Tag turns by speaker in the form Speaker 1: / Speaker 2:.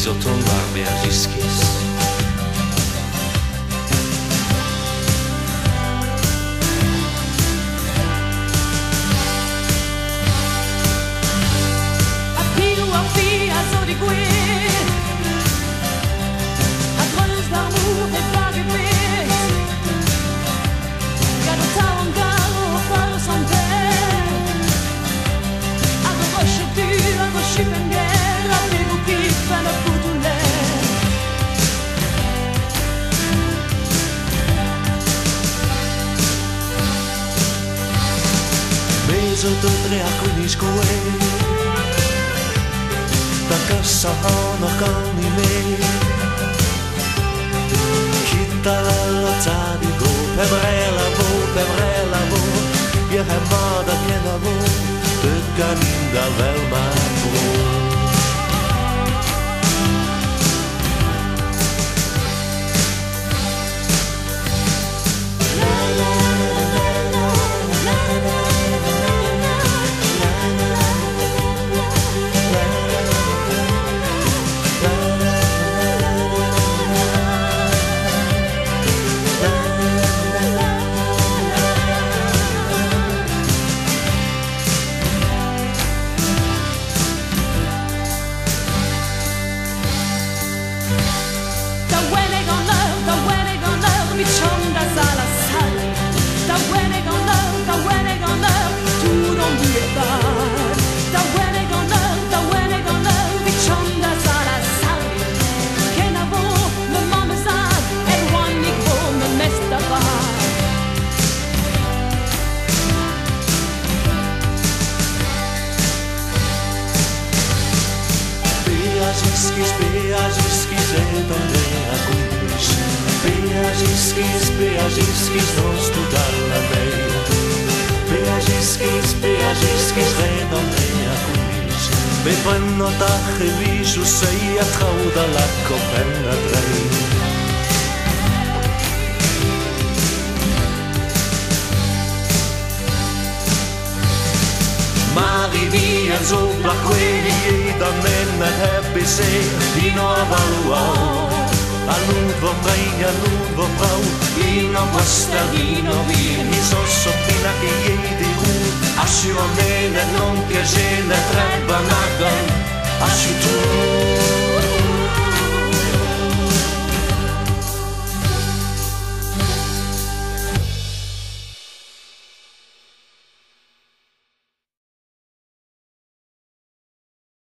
Speaker 1: sotto il marme a Gischis.
Speaker 2: Sotto tre acquiscoe da casa hanno con i miei chitta la zadigo pebrella vo je hem moda che la vo de caminda vel ma Beagiskis Andrea Guidiš Beagiskis nos tu dalla mei Beagiskis Andrea Guidiš Beprenno tache visu sei a trauda la copenna drei Mari via sopra quelli da menna happy say Dino a valuao a nuovo brau Dino questa vino vini so soppina che iedi asci a me non che ce ne treba nagan asci tu